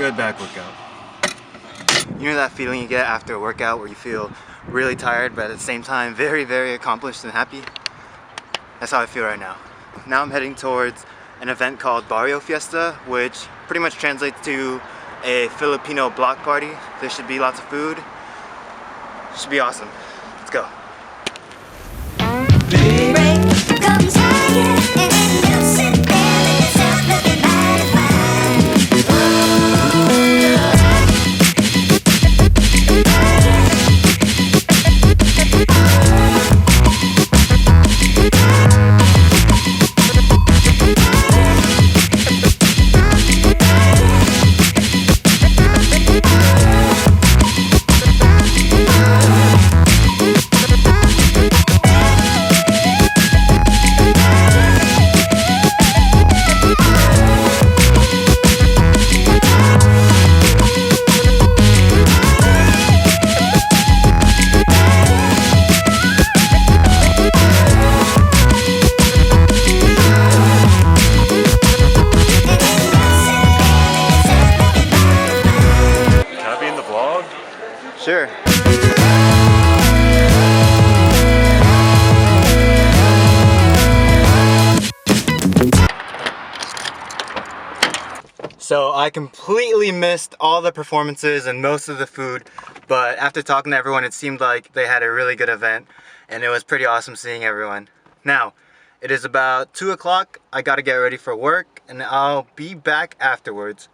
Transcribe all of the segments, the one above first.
Good back workout. You know that feeling you get after a workout where you feel really tired but at the same time very, very accomplished and happy? That's how I feel right now. Now I'm heading towards an event called Barrio Fiesta, which pretty much translates to a Filipino block party. There should be lots of food. Should be awesome. Let's go. Sure. So I completely missed all the performances and most of the food, but after talking to everyone, it seemed like they had a really good event and it was pretty awesome seeing everyone. Now, it is about 2 o'clock. I gotta get ready for work and I'll be back afterwards.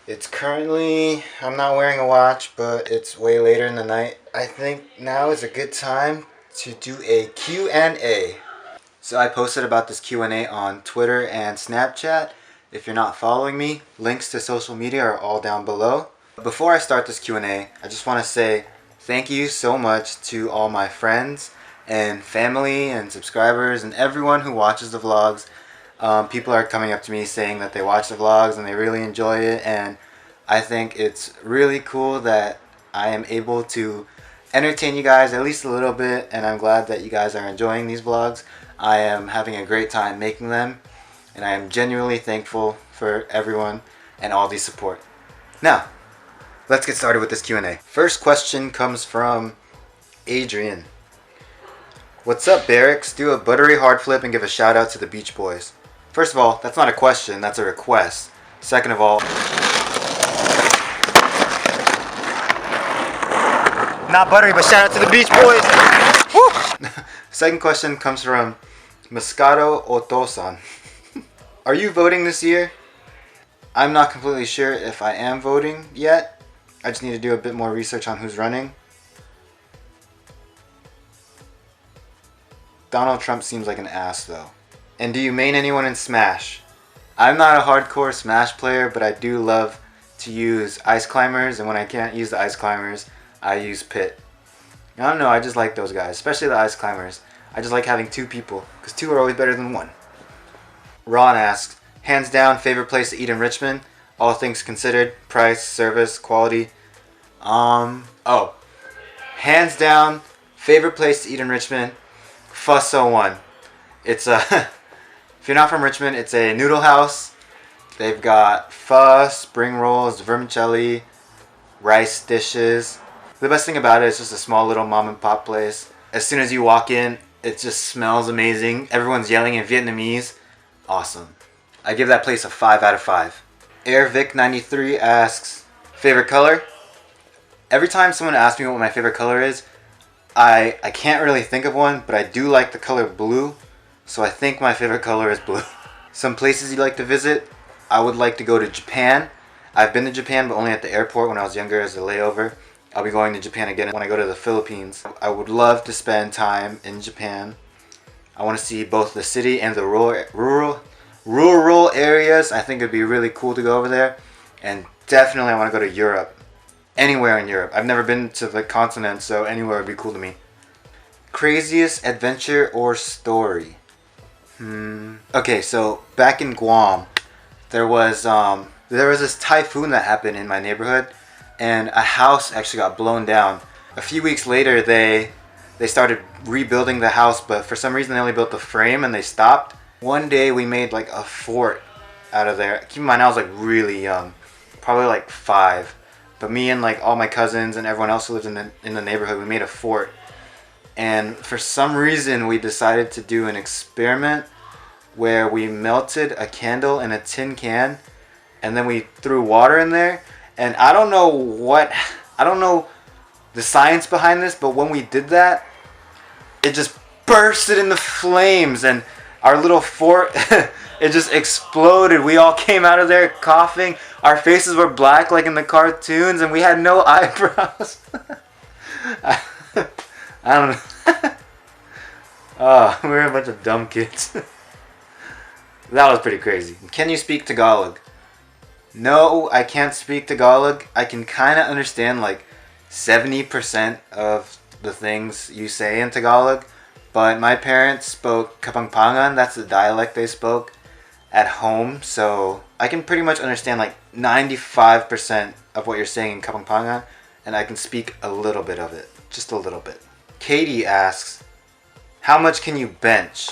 It's currently, I'm not wearing a watch, but it's way later in the night. I think now is a good time to do a Q&A. So I posted about this Q&A on Twitter and Snapchat. If you're not following me, links to social media are all down below. Before I start this Q&A, I just want to say thank you so much to all my friends and family and subscribers and everyone who watches the vlogs. People are coming up to me saying that they watch the vlogs and they really enjoy it, and I think it's really cool that I am able to entertain you guys at least a little bit, and I'm glad that you guys are enjoying these vlogs. I am having a great time making them, and I am genuinely thankful for everyone and all the support. Now, let's get started with this Q&A. First question comes from Adrian. What's up, Barracks? Do a buttery hard flip and give a shout out to the Beach Boys. First of all, that's not a question, that's a request. Second of all, not buttery, but shout out to the Beach Boys. Woo! Second question comes from Moscato Otosan. Are you voting this year? I'm not completely sure if I am voting yet. I just need to do a bit more research on who's running. Donald Trump seems like an ass though. And do you main anyone in Smash? I'm not a hardcore Smash player, but I do love to use Ice Climbers, and when I can't use the Ice Climbers, I use Pit. I don't know, I just like those guys, especially the Ice Climbers. I just like having two people, because two are always better than one. Ron asks, hands down, favorite place to eat in Richmond? All things considered, price, service, quality. Hands down, favorite place to eat in Richmond, Fuss 01. It's a, if you're not from Richmond, it's a noodle house. They've got pho, spring rolls, vermicelli, rice dishes. The best thing about it is just a small little mom and pop place. As soon as you walk in, it just smells amazing. Everyone's yelling in Vietnamese. Awesome. I give that place a 5 out of 5. AirVic93 asks, favorite color? Every time someone asks me what my favorite color is, I can't really think of one, but I do like the color blue, so I think my favorite color is blue. Some places you'd like to visit? I would like to go to Japan. I've been to Japan, but only at the airport when I was younger as a layover. I'll be going to Japan again when I go to the Philippines. I would love to spend time in Japan. I want to see both the city and the rural areas. I think it'd be really cool to go over there. And definitely I want to go to Europe. Anywhere in Europe. I've never been to the continent, so anywhere would be cool to me. Craziest adventure or story? Okay, so back in Guam, there was this typhoon that happened in my neighborhood, and a house actually got blown down. A few weeks later, they they started rebuilding the house, but for some reason they only built the frame and they stopped. One day we made like a fort out of there. Keep in mind I was like really young, probably like 5. But me and like all my cousins and everyone else who lived in the neighborhood, we made a fort. And for some reason we decided to do an experiment where we melted a candle in a tin can and then we threw water in there. And I don't know the science behind this, but when we did that, it just bursted into flames and our little fort, it just exploded. We all came out of there coughing. Our faces were black like in the cartoons and we had no eyebrows. I don't know. Oh, we were a bunch of dumb kids. That was pretty crazy. Can you speak Tagalog? No, I can't speak Tagalog. I can kind of understand like 70% of the things you say in Tagalog, but my parents spoke Kapampangan. That's the dialect they spoke at home, so I can pretty much understand like 95% of what you're saying in Kapampangan, and I can speak a little bit of it, just a little bit. Katie asks, how much can you bench?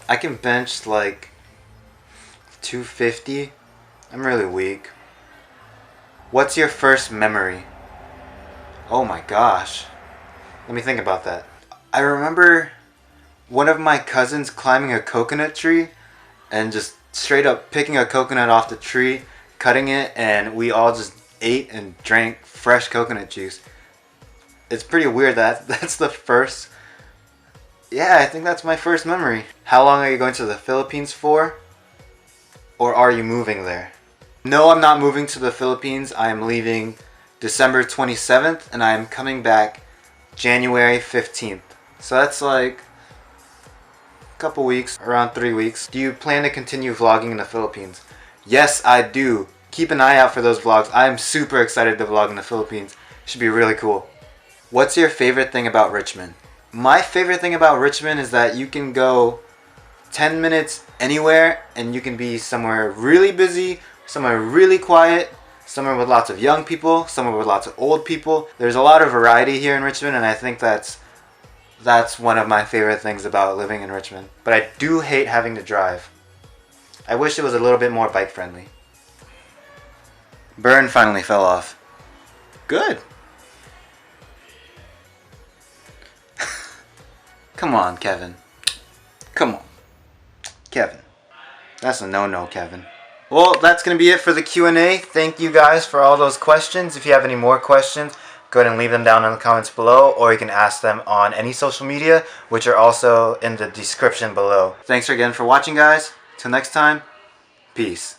I can bench like 250. I'm really weak. What's your first memory? Oh my gosh. Let me think about that. I remember one of my cousins climbing a coconut tree and just straight up picking a coconut off the tree, cutting it, and we all just ate and drank fresh coconut juice. It's pretty weird that that's the first. Yeah, I think that's my first memory. How long are you going to the Philippines for? Or are you moving there? No, I'm not moving to the Philippines. I am leaving December 27th and I am coming back January 15th. So that's like a couple weeks, around 3 weeks. Do you plan to continue vlogging in the Philippines? Yes, I do. Keep an eye out for those vlogs. I am super excited to vlog in the Philippines. Should be really cool. What's your favorite thing about Richmond? My favorite thing about Richmond is that you can go 10 minutes anywhere and you can be somewhere really busy, somewhere really quiet, somewhere with lots of young people, somewhere with lots of old people. There's a lot of variety here in Richmond, and I think that's one of my favorite things about living in Richmond. But I do hate having to drive. I wish it was a little bit more bike friendly. Burn finally fell off. Good. Come on, Kevin. Come on. Kevin. That's a no-no, Kevin. Well, that's going to be it for the Q&A. Thank you guys for all those questions. If you have any more questions, go ahead and leave them down in the comments below, or you can ask them on any social media, which are also in the description below. Thanks again for watching, guys. Till next time, peace.